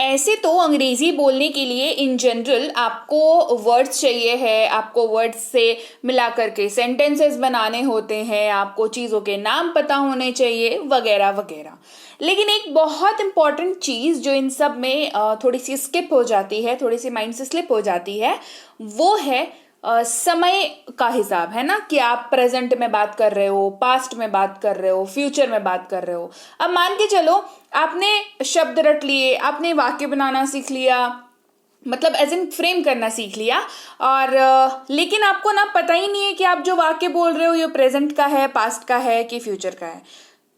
ऐसे तो अंग्रेजी बोलने के लिए इन जनरल आपको वर्ड्स चाहिए है, आपको वर्ड्स से मिला करके सेंटेंसेस बनाने होते हैं, आपको चीज़ों के नाम पता होने चाहिए वगैरह वगैरह। लेकिन एक बहुत इंपॉर्टेंट चीज़ जो इन सब में थोड़ी सी स्किप हो जाती है, थोड़ी सी माइंड से स्लिप हो जाती है, वो है समय का हिसाब, है ना, कि आप प्रेजेंट में बात कर रहे हो, पास्ट में बात कर रहे हो, फ्यूचर में बात कर रहे हो। अब मान के चलो आपने शब्द रट लिए, आपने वाक्य बनाना सीख लिया, मतलब एज इन फ्रेम करना सीख लिया, और लेकिन आपको ना पता ही नहीं है कि आप जो वाक्य बोल रहे हो ये प्रेजेंट का है, पास्ट का है कि फ्यूचर का है।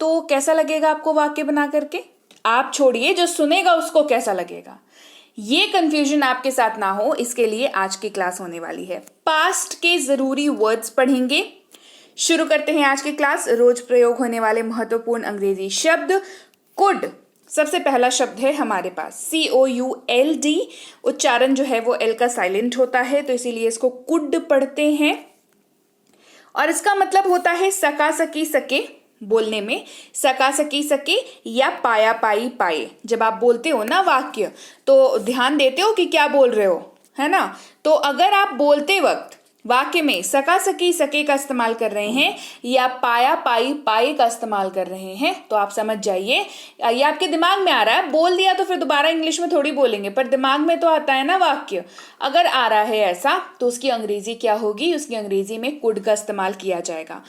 तो कैसा लगेगा आपको वाक्य बना करके? आप छोड़िए, जो सुनेगा उसको कैसा लगेगा। ये कंफ्यूजन आपके साथ ना हो, इसके लिए आज की क्लास होने वाली है। पास्ट के जरूरी वर्ड्स पढ़ेंगे। शुरू करते हैं आज की क्लास। रोज प्रयोग होने वाले महत्वपूर्ण अंग्रेजी शब्द। कुड सबसे पहला शब्द है हमारे पास, COULD। उच्चारण जो है वो एल का साइलेंट होता है, तो इसीलिए इसको कुड पढ़ते हैं, और इसका मतलब होता है सका सकी सके। बोलने में सका सकी सके या पाया पाई पाए। जब आप बोलते हो ना वाक्य, तो ध्यान देते हो कि क्या बोल रहे हो, है ना। तो अगर आप बोलते वक्त वाक्य में सका सकी सके का इस्तेमाल कर रहे हैं या पाया पाई पाए का इस्तेमाल कर रहे हैं, तो आप समझ जाइए, ये आपके दिमाग में आ रहा है। बोल दिया तो फिर दोबारा इंग्लिश में थोड़ी बोलेंगे, पर दिमाग में तो आता है ना वाक्य। अगर आ रहा है ऐसा, तो उसकी अंग्रेजी क्या होगी? उसकी अंग्रेजी में कुड का इस्तेमाल किया जाएगा।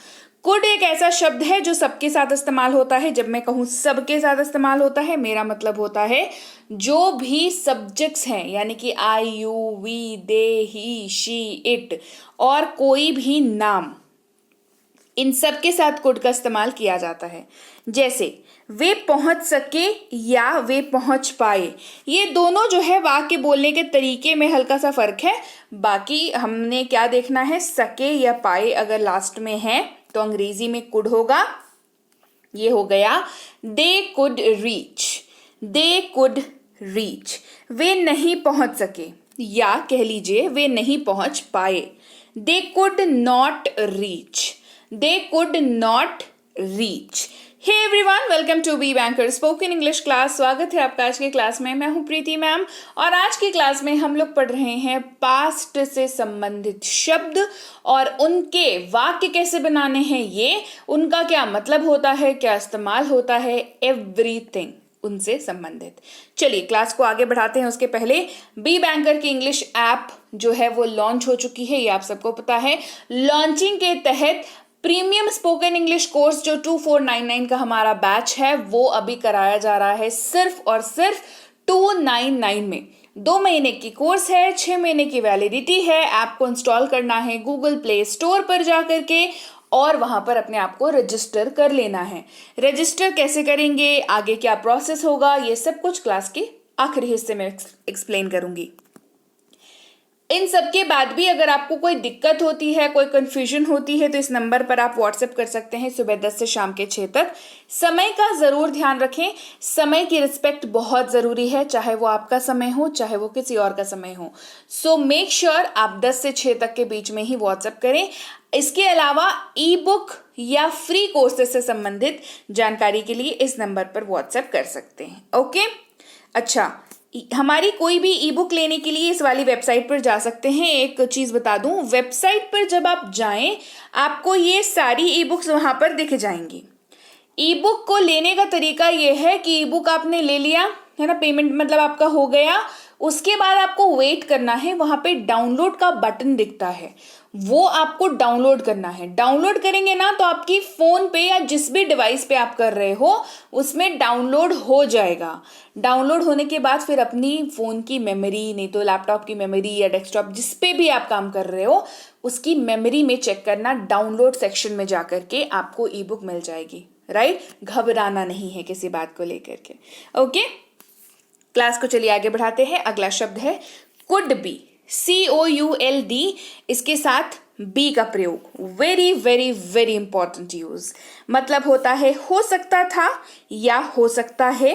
कुड एक ऐसा शब्द है जो सबके साथ इस्तेमाल होता है। जब मैं कहूँ सबके साथ इस्तेमाल होता है, मेरा मतलब होता है जो भी सब्जेक्ट्स हैं, यानी कि I, you, we, they, he, she, it, और कोई भी नाम, इन सब के साथ कुड का इस्तेमाल किया जाता है। जैसे वे पहुंच सके या वे पहुंच पाए, ये दोनों जो है वाक्य बोलने के तरीके में हल्का सा फर्क है। बाकी हमने क्या देखना है, सके या पाए अगर लास्ट में है तो अंग्रेजी में कुड होगा। ये हो गया they could reach, they could reach. वे नहीं पहुंच सके, या कह लीजिए वे नहीं पहुंच पाए, they could not reach, they could not reach. Hey everyone, welcome to be banker spoken English class. स्वागत है आपका आज की क्लास में। मैं हूं प्रीति मैम, और आज की क्लास में हम लोग पढ़ रहे हैं पास्ट से संबंधित शब्द और उनके वाक्य कैसे बनाने हैं, ये उनका क्या मतलब होता है, क्या इस्तेमाल होता है, एवरीथिंग उनसे संबंधित। चलिए क्लास को आगे बढ़ाते हैं। उसके पहले बी बैंकर की इंग्लिश ऐप जो है वो लॉन्च हो चुकी है, ये आप सबको पता है। लॉन्चिंग के तहत प्रीमियम स्पोकन इंग्लिश कोर्स जो 2499 का हमारा बैच है, वो अभी कराया जा रहा है सिर्फ और सिर्फ 299 में। 2 महीने की कोर्स है, 6 महीने की वैलिडिटी है। ऐप को इंस्टॉल करना है गूगल प्ले स्टोर पर जाकर के, और वहां पर अपने आप को रजिस्टर कर लेना है। रजिस्टर कैसे करेंगे, आगे क्या प्रोसेस होगा, ये सब कुछ क्लास के आखिरी हिस्से में एक्सप्लेन करूंगी। इन सब के बाद भी अगर आपको कोई दिक्कत होती है, कोई कंफ्यूजन होती है, तो इस नंबर पर आप व्हाट्सएप कर सकते हैं सुबह 10 से शाम के 6 तक। समय का जरूर ध्यान रखें, समय की रिस्पेक्ट बहुत जरूरी है, चाहे वो आपका समय हो चाहे वो किसी और का समय हो। सो मेक श्योर आप 10 से 6 तक के बीच में ही व्हाट्सएप करें। इसके अलावा ई बुक या फ्री कोर्सेज से संबंधित जानकारी के लिए इस नंबर पर व्हाट्सएप कर सकते हैं। ओके, अच्छा, हमारी कोई भी ई बुक लेने के लिए इस वाली वेबसाइट पर जा सकते हैं। एक चीज बता दूं, वेबसाइट पर जब आप जाएं आपको ये सारी ई बुक्स वहां पर दिख जाएंगी। ई बुक को लेने का तरीका ये है कि ई बुक आपने ले लिया है ना, पेमेंट मतलब आपका हो गया, उसके बाद आपको वेट करना है। वहां पे डाउनलोड का बटन दिखता है, वो आपको डाउनलोड करना है। डाउनलोड करेंगे ना तो आपकी फोन पे या जिस भी डिवाइस पे आप कर रहे हो उसमें डाउनलोड हो जाएगा। डाउनलोड होने के बाद फिर अपनी फोन की मेमोरी, नहीं तो लैपटॉप की मेमोरी या डेस्कटॉप, जिस पे भी आप काम कर रहे हो उसकी मेमोरी में चेक करना। डाउनलोड सेक्शन में जाकर के आपको ई बुक मिल जाएगी। राइट, घबराना नहीं है किसी बात को लेकर के। ओके, क्लास को चलिए आगे बढ़ाते हैं। अगला शब्द है कुड बी, COULD। इसके साथ बी का प्रयोग, very very very important use. मतलब होता है हो सकता था या हो सकता है।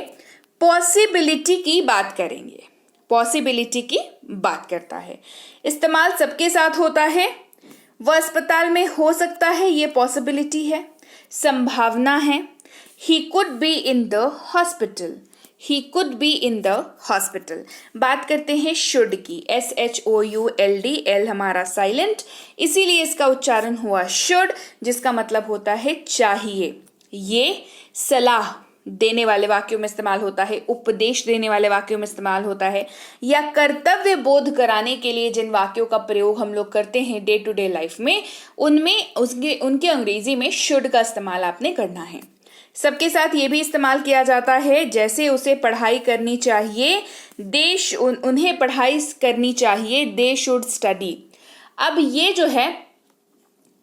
पॉसिबिलिटी की बात करेंगे, पॉसिबिलिटी की बात करता है। इस्तेमाल सबके साथ होता है। वह अस्पताल में हो सकता है, ये पॉसिबिलिटी है, संभावना है। He could be in the hospital, he could be in the hospital. बात करते हैं शुड की, SHOULD, L हमारा साइलेंट, इसीलिए इसका उच्चारण हुआ शुड, जिसका मतलब होता है चाहिए। ये सलाह देने वाले वाक्यों में इस्तेमाल होता है, उपदेश देने वाले वाक्यों में इस्तेमाल होता है, या कर्तव्य बोध कराने के लिए जिन वाक्यों का प्रयोग हम लोग करते हैं डे टू डे लाइफ में, उनमें उनके अंग्रेजी में शुड का इस्तेमाल आपने करना है। सबके साथ ये भी इस्तेमाल किया जाता है, जैसे उसे पढ़ाई करनी चाहिए, उन्हें पढ़ाई करनी चाहिए, दे शुड स्टडी। अब ये जो है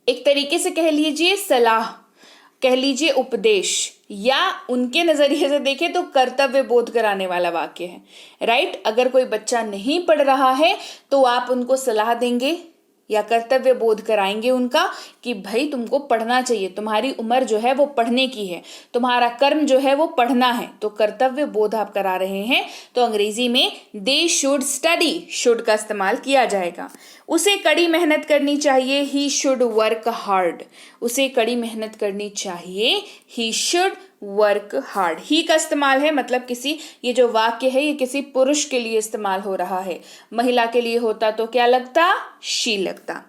एक तरीके से कह लीजिए सलाह, कह लीजिए उपदेश, या उनके नजरिए से देखें तो कर्तव्य बोध कराने वाला वाक्य है, राइट। अगर कोई बच्चा नहीं पढ़ रहा है तो आप उनको सलाह देंगे या कर्तव्य बोध कराएंगे उनका कि भाई तुमको पढ़ना चाहिए, तुम्हारी उम्र जो है वो पढ़ने की है, तुम्हारा कर्म जो है वो पढ़ना है, तो कर्तव्य बोध आप करा रहे हैं, तो अंग्रेजी में दे शुड स्टडी, शुड का इस्तेमाल किया जाएगा। उसे कड़ी मेहनत करनी चाहिए, ही शुड वर्क हार्ड, उसे कड़ी मेहनत करनी चाहिए, ही शुड वर्क हार्ड। ही का इस्तेमाल है मतलब किसी, ये जो वाक्य है ये किसी पुरुष के लिए इस्तेमाल हो रहा है, महिला के लिए होता तो क्या लगता, शी लगता।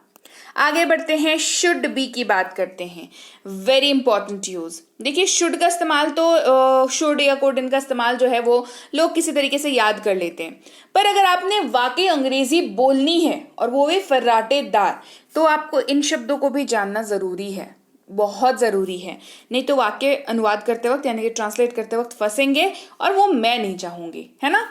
आगे बढ़ते हैं, शुड बी की बात करते हैं, वेरी इंपॉर्टेंट यूज। देखिए शुड का इस्तेमाल तो शुड या कुड, इनका इस्तेमाल जो है वो लोग किसी तरीके से याद कर लेते हैं, पर अगर आपने वाकई अंग्रेजी बोलनी है और वो भी फर्राटेदार, तो आपको इन शब्दों को भी जानना जरूरी है, बहुत ज़रूरी है, नहीं तो वाक्य अनुवाद करते वक्त यानी कि ट्रांसलेट करते वक्त फंसेंगे, और वो मैं नहीं चाहूंगी, है ना।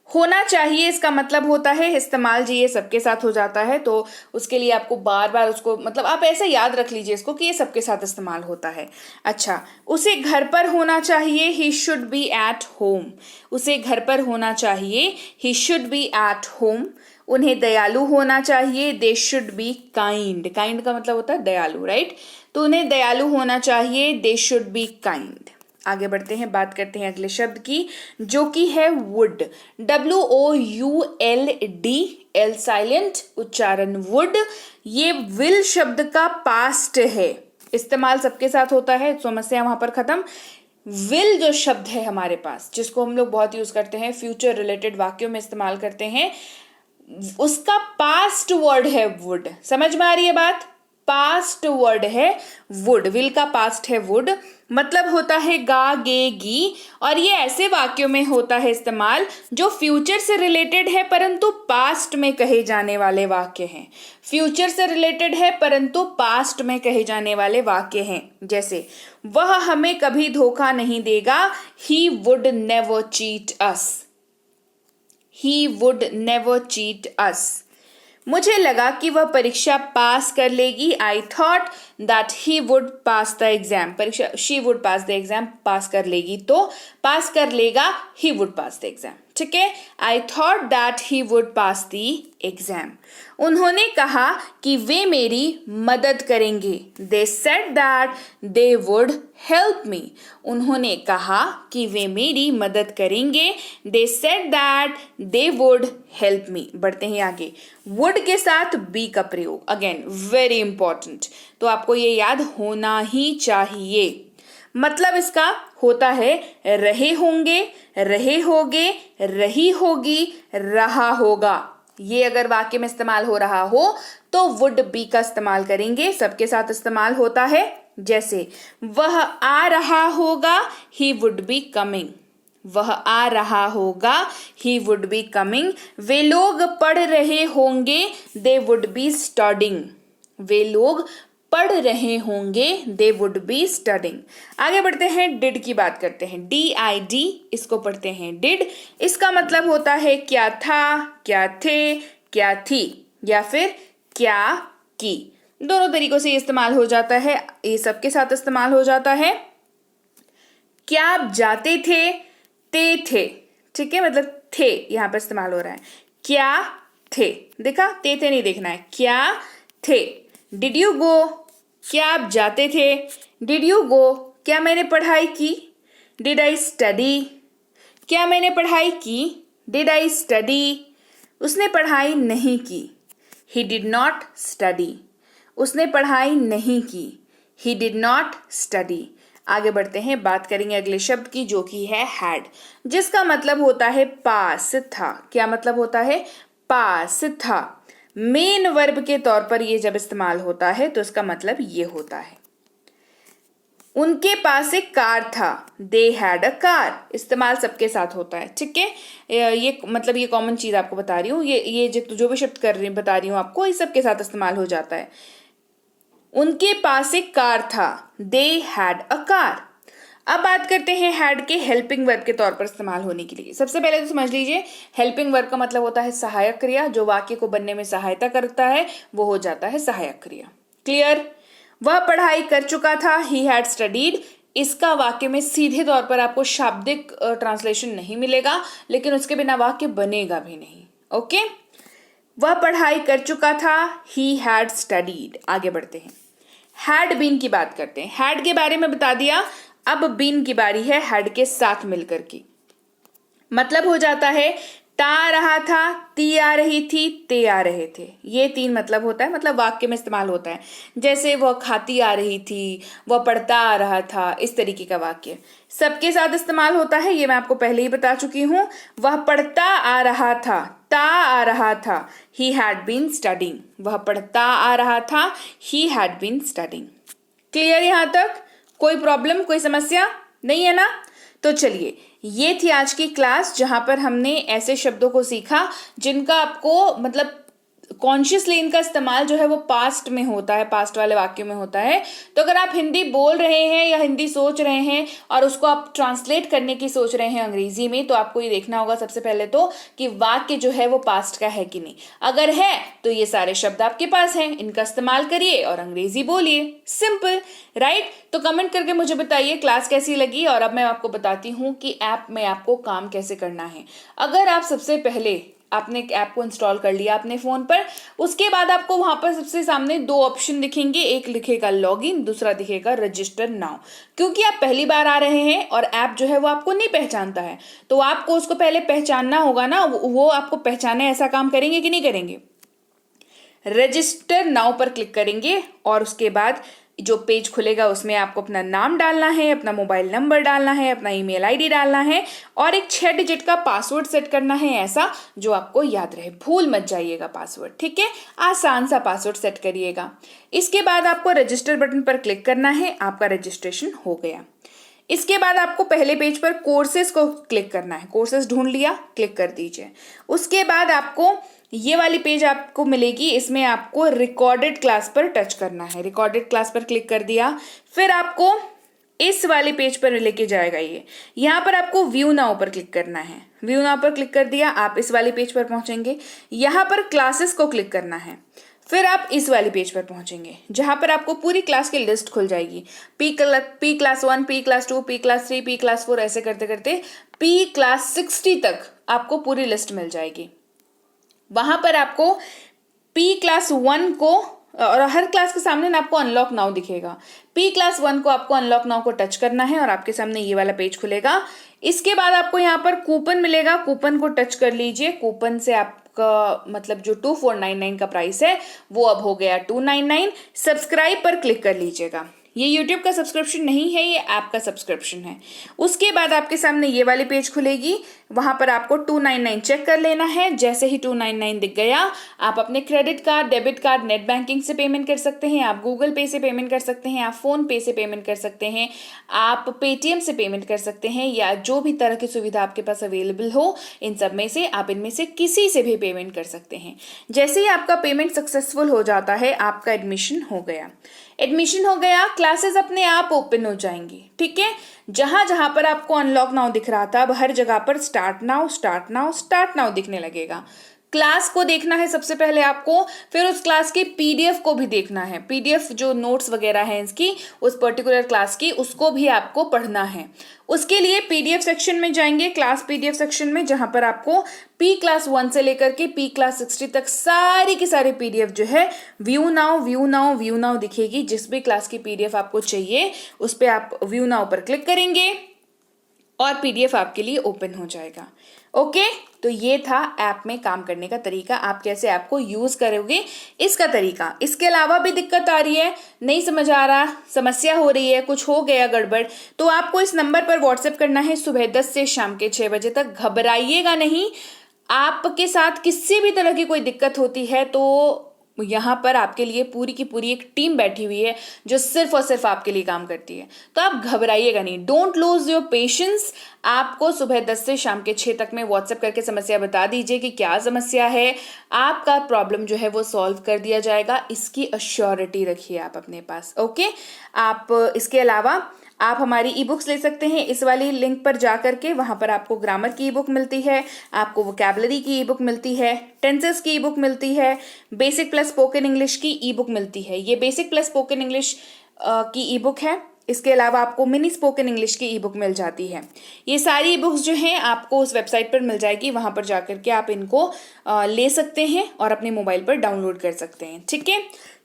होना चाहिए इसका मतलब होता है इस्तेमाल, जी ये सबके साथ हो जाता है, तो उसके लिए आपको बार बार उसको मतलब आप ऐसे याद रख लीजिए इसको कि ये सबके साथ इस्तेमाल होता है। अच्छा, उसे घर पर होना चाहिए, he should be at home, उसे घर पर होना चाहिए, he should be at home. उन्हें दयालु होना चाहिए, they should be kind, kind का मतलब होता है दयालु, राइट, तो उन्हें दयालु होना चाहिए, दे शुड बी काइंड। आगे बढ़ते हैं, बात करते हैं अगले शब्द की, जो कि है वुड, WOULD, L साइलेंट, उच्चारण वुड। ये विल शब्द का पास्ट है, इस्तेमाल सबके साथ होता है, समस्या वहां पर खत्म। विल जो शब्द है हमारे पास, जिसको हम लोग बहुत यूज करते हैं, फ्यूचर रिलेटेड वाक्यों में इस्तेमाल करते हैं, उसका पास्ट वर्ड है वुड। समझ में आ रही है बात, पास्ट वर्ड है वुड, विल का पास्ट है वुड, मतलब होता है गा गे गी, और ये ऐसे वाक्यों में होता है इस्तेमाल जो फ्यूचर से रिलेटेड है परंतु पास्ट में कहे जाने वाले वाक्य हैं, फ्यूचर से रिलेटेड है परंतु पास्ट में कहे जाने वाले वाक्य हैं। जैसे वह हमें कभी धोखा नहीं देगा, he would never cheat us, he would never cheat us. मुझे लगा कि वह परीक्षा पास कर लेगी, I thought that he would pass the exam, परीक्षा she would pass the exam, pass कर लेगी तो पास कर लेगा, he would pass the exam, ठीक है। I thought that he would pass the exam. उन्होंने कहा कि वे मेरी मदद करेंगे, they said that they would help me, उन्होंने कहा कि वे मेरी मदद करेंगे, they said that they would help me. बढ़ते हैं आगे, वुड के साथ बी का प्रयोग, अगेन वेरी इंपॉर्टेंट, तो आपको ये याद होना ही चाहिए। मतलब इसका होता है रहे होंगे, रहे होगे, रही होगी, रहा होगा। ये अगर वाक्य में इस्तेमाल हो रहा हो तो वुड बी का इस्तेमाल करेंगे, सबके साथ इस्तेमाल होता है। जैसे वह आ रहा होगा, ही वुड बी कमिंग, वह आ रहा होगा, ही वुड बी कमिंग। वे लोग पढ़ रहे होंगे, दे वुड बी स्टडिंग, वे लोग पढ़ रहे होंगे, दे वुड बी स्टडिंग। आगे बढ़ते हैं, डिड की बात करते हैं, DID, इसको पढ़ते हैं डिड। इसका मतलब होता है क्या था, क्या थे, क्या थी, या फिर क्या की। दोनों तरीकों से इस्तेमाल हो जाता है, ये सबके साथ इस्तेमाल हो जाता है। क्या आप जाते थे, थे, ठीक है, मतलब थे यहां पर इस्तेमाल हो रहा है, क्या थे, देखा थे नहीं देखना है, क्या थे। डिड यू गो, क्या आप जाते थे, डिड यू गो, क्या मैंने पढ़ाई की, डिड आई स्टडी, क्या मैंने पढ़ाई की, डिड आई स्टडी। उसने पढ़ाई नहीं की, ही डिड नॉट स्टडी, उसने पढ़ाई नहीं की, ही डिड नॉट स्टडी। आगे बढ़ते हैं, बात करेंगे अगले शब्द की जो कि है हैड, जिसका मतलब होता है पास था। क्या मतलब होता है? पास था। मेन वर्ब के तौर पर ये जब इस्तेमाल होता है तो इसका मतलब ये होता है उनके पास एक कार था, दे हैड अ कार। इस्तेमाल सबके साथ होता है, ठीक है। ये मतलब ये कॉमन चीज आपको बता रही हूँ, ये जो भी शब्द कर रही बता रही हूँ आपको, ये सबके साथ इस्तेमाल हो जाता है। उनके पास एक कार था, दे हैड अ कार। अब बात करते हैं हैड के हेल्पिंग वर्ब के तौर पर इस्तेमाल होने के लिए। सबसे पहले तो समझ लीजिए, हेल्पिंग वर्ब का मतलब होता है सहायक क्रिया, जो वाक्य को बनने में सहायता करता है वो हो जाता है सहायक क्रिया। क्लियर? वह पढ़ाई कर चुका था, ही हैड स्टडीड। इसका वाक्य में सीधे तौर पर आपको शाब्दिक ट्रांसलेशन नहीं मिलेगा, लेकिन उसके बिना वाक्य बनेगा भी नहीं। ओके, वह पढ़ाई कर चुका था, ही हैड स्टडीड। आगे बढ़ते हैं, हैड बीन की बात करते हैं। हैड के बारे में बता दिया, अब बीन की बारी है हैड के साथ मिलकर की। मतलब हो जाता है ता आ रहा था, ती आ रही थी, ते आ रहे थे। ये 3 मतलब होता है, मतलब वाक्य में इस्तेमाल होता है। जैसे वह खाती आ रही थी, वह पढ़ता आ रहा था, इस तरीके का वाक्य सबके साथ इस्तेमाल होता है। ये मैं आपको पहले ही बता चुकी हूं। वह पढ़ता आ रहा था, ता आ रहा था, ही हैड बीन स्टडिंग। वह पढ़ता आ रहा था, he had been studying. Clear यहां तक? कोई प्रॉब्लम, कोई समस्या नहीं है ना? तो चलिए, ये थी आज की क्लास जहां पर हमने ऐसे शब्दों को सीखा जिनका आपको मतलब कॉन्शियसली इनका इस्तेमाल जो है वो पास्ट में होता है, पास्ट वाले वाक्यों में होता है। तो अगर आप हिंदी बोल रहे हैं या हिंदी सोच रहे हैं और उसको आप ट्रांसलेट करने की सोच रहे हैं अंग्रेजी में, तो आपको ये देखना होगा सबसे पहले तो कि वाक्य जो है वो पास्ट का है कि नहीं। अगर है तो ये सारे शब्द आपके पास हैं, इनका इस्तेमाल करिए और अंग्रेजी बोलिए। Simple, right? तो कमेंट करके मुझे बताइए क्लास कैसी लगी। और अब मैं आपको बताती हूँ कि ऐप में आपको काम कैसे करना है। अगर आप सबसे पहले आपने ऐप को इंस्टॉल कर लिया अपने फोन पर, उसके बाद आपको वहां पर सबसे सामने 2 ऑप्शन दिखेंगे, एक लिखेगा लॉगिन, दूसरा दिखेगा रजिस्टर नाउ। क्योंकि आप पहली बार आ रहे हैं और ऐप जो है वो आपको नहीं पहचानता है, तो आपको उसको पहले पहचानना होगा ना। वो आपको पहचाने ऐसा काम करेंगे कि नहीं करेंगे? रजिस्टर नाउ पर क्लिक करेंगे और उसके बाद जो पेज खुलेगा उसमें आपको अपना नाम डालना है, अपना मोबाइल नंबर डालना है, अपना ईमेल आईडी डालना है और एक 6 डिजिट का पासवर्ड सेट करना है, ऐसा जो आपको याद रहे। भूल मत जाइएगा पासवर्ड, ठीक है? आसान सा पासवर्ड सेट करिएगा। इसके बाद आपको रजिस्टर बटन पर क्लिक करना है, आपका रजिस्ट्रेशन हो गया। इसके बाद आपको पहले पेज पर कोर्सेज को क्लिक करना है। कोर्सेज ढूंढ लिया, क्लिक कर दीजिए। उसके बाद आपको ये वाली पेज आपको मिलेगी, इसमें आपको रिकॉर्डेड क्लास पर टच करना है। रिकॉर्डेड क्लास पर क्लिक कर दिया, फिर आपको इस वाले पेज पर लेके जाएगा। ये यहाँ पर आपको व्यू नाउ पर क्लिक करना है। व्यू नाउ पर क्लिक कर दिया, आप इस वाले पेज पर पहुंचेंगे। यहाँ पर क्लासेस को क्लिक करना है, फिर आप इस वाली पेज पर पहुंचेंगे जहां पर आपको पूरी क्लास की लिस्ट खुल जाएगी। P class 1, P class 2, P class 3, P class 4, ऐसे करते करते पी क्लास 60 तक आपको पूरी लिस्ट मिल जाएगी। वहां पर आपको पी क्लास 1 को, और हर क्लास के सामने ना आपको अनलॉक नाउ दिखेगा। पी क्लास 1 को आपको अनलॉक नाउ को टच करना है और आपके सामने ये वाला पेज खुलेगा। इसके बाद आपको यहाँ पर कूपन मिलेगा, कूपन को टच कर लीजिए। कूपन से आपका मतलब जो 2499 का प्राइस है वो अब हो गया 299। सब्सक्राइब पर क्लिक कर लीजिएगा। ये YouTube का सब्सक्रिप्शन नहीं है, ये ऐप का सब्सक्रिप्शन है। उसके बाद आपके सामने ये वाली पेज खुलेगी, वहां पर आपको 299 चेक कर लेना है। जैसे ही 299 दिख गया, आप अपने credit card, debit card, net banking से पेमेंट कर सकते हैं, आप गूगल पे से पेमेंट कर सकते हैं, आप फोन पे से पेमेंट कर सकते हैं, आप पेटीएम से पेमेंट कर सकते हैं, या जो भी तरह की सुविधा आपके पास अवेलेबल हो, इन सब में से आप इनमें से किसी से भी पेमेंट कर सकते हैं। जैसे ही आपका पेमेंट सक्सेसफुल हो जाता है, आपका एडमिशन हो गया। एडमिशन हो गया, क्लासेस अपने आप ओपन हो जाएंगी, ठीक है? जहां जहां पर आपको अनलॉक नाउ दिख रहा था, अब हर जगह पर start now, start now, start now दिखने लगेगा। क्लास को देखना है सबसे पहले आपको, फिर उस क्लास की पीडीएफ को भी देखना है। पीडीएफ जो नोट्स वगैरह हैं इसकी, उस पर्टिकुलर क्लास की, उसको भी आपको पढ़ना है। उसके लिए पीडीएफ सेक्शन में जाएंगे, क्लास पीडीएफ सेक्शन में, जहां पर आपको पी क्लास 1 से लेकर के पी क्लास 60 तक सारी की सारी पीडीएफ जो है view now, view now, view now दिखेगी। जिस भी क्लास की पीडीएफ आपको चाहिए उस पर आप व्यू नाउ पर क्लिक करेंगे। और पीडीएफ आपके लिए ओपन हो जाएगा। ओके, तो ये था ऐप में काम करने का तरीका, आप कैसे ऐप को यूज करोगे इसका तरीका। इसके अलावा भी दिक्कत आ रही है, नहीं समझ आ रहा, समस्या हो रही है, कुछ हो गया गड़बड़, तो आपको इस नंबर पर व्हाट्सएप करना है सुबह 10 से शाम के 6 बजे तक। घबराइएगा नहीं, आपके साथ किसी भी तरह की कोई दिक्कत होती है तो यहाँ पर आपके लिए पूरी की पूरी एक टीम बैठी हुई है जो सिर्फ और सिर्फ आपके लिए काम करती है। तो आप घबराइएगा नहीं, डोंट लूज योर पेशेंस। आपको सुबह 10 से शाम के 6 तक में व्हाट्सएप करके समस्या बता दीजिए कि क्या समस्या है, आपका प्रॉब्लम जो है वो सॉल्व कर दिया जाएगा, इसकी अश्योरिटी रखिए आप अपने पास। ओके, आप इसके अलावा आप हमारी ई बुक्स ले सकते हैं इस वाली लिंक पर जा करके। वहां पर आपको ग्रामर की ई बुक मिलती है, आपको वोकैबुलरी की ई बुक मिलती है, टेंसेस की ई बुक मिलती है, बेसिक प्लस स्पोकन इंग्लिश की ई बुक मिलती है। ये बेसिक प्लस स्पोकन इंग्लिश की ई बुक है। इसके अलावा आपको मिनी स्पोकन इंग्लिश की ई बुक मिल जाती है। ये सारी ई बुक्स जो हैं आपको उस वेबसाइट पर मिल जाएगी, वहां पर जाकर के आप इनको ले सकते हैं और अपने मोबाइल पर डाउनलोड कर सकते हैं। ठीक है,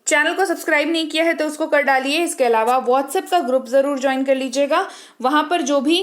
चैनल को सब्सक्राइब नहीं किया है तो उसको कर डालिए। इसके अलावा व्हाट्सएप का ग्रुप जरूर ज्वाइन कर लीजिएगा, वहां पर जो भी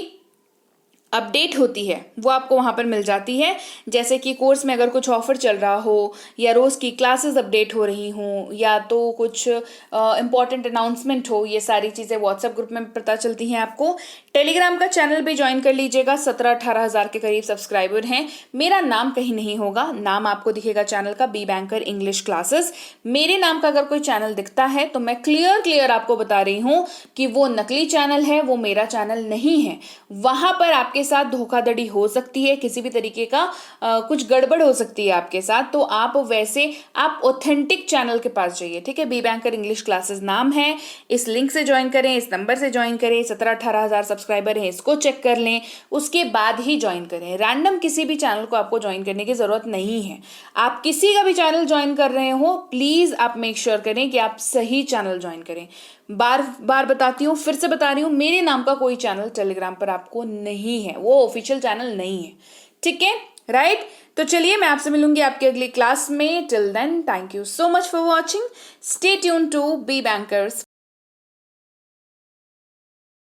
अपडेट होती है वो आपको वहां पर मिल जाती है। जैसे कि कोर्स में अगर कुछ ऑफर चल रहा हो, या रोज की क्लासेस अपडेट हो रही हों, या तो कुछ इंपॉर्टेंट अनाउंसमेंट हो, ये सारी चीज़ें व्हाट्सएप ग्रुप में पता चलती हैं आपको। टेलीग्राम का चैनल भी ज्वाइन कर लीजिएगा, 17-18 हज़ार के करीब सब्सक्राइबर हैं। मेरा नाम कहीं नहीं होगा, नाम आपको दिखेगा चैनल का बी बैंकर इंग्लिश क्लासेस। मेरे नाम का अगर कोई चैनल दिखता है तो मैं क्लियर आपको बता रही हूँ कि वो नकली चैनल है, वो मेरा चैनल नहीं है। वहां पर आपके साथ धोखाधड़ी हो सकती है, किसी भी तरीके का कुछ गड़बड़ हो सकती है आपके साथ, तो आप ऑथेंटिक चैनल के पास जाइए। ठीक है, बी बैंकर इंग्लिश क्लासेस नाम है, इस लिंक से ज्वाइन करें, इस नंबर से ज्वाइन करें। 17-18 हज़ार सब्सक्राइबर हैं, इसको चेक कर लें, उसके बाद ही ज्वाइन करें। रैंडम किसी भी चैनल को आपको ज्वाइन करने की जरूरत नहीं है। आप किसी का भी चैनल ज्वाइन कर रहे हो, प्लीज आप मेक श्योर करें कि आप सही चैनल ज्वाइन करें। बार बार बताती हूँ, फिर से बता रही हूँ, मेरे नाम का कोई चैनल टेलीग्राम पर आपको नहीं है, वो ऑफिशियल चैनल नहीं है। ठीक है, राइट। तो चलिए, मैं आपसे मिलूंगी आपकी अगली क्लास में। Till then, thank you so much for watching. Stay tuned to be bankers.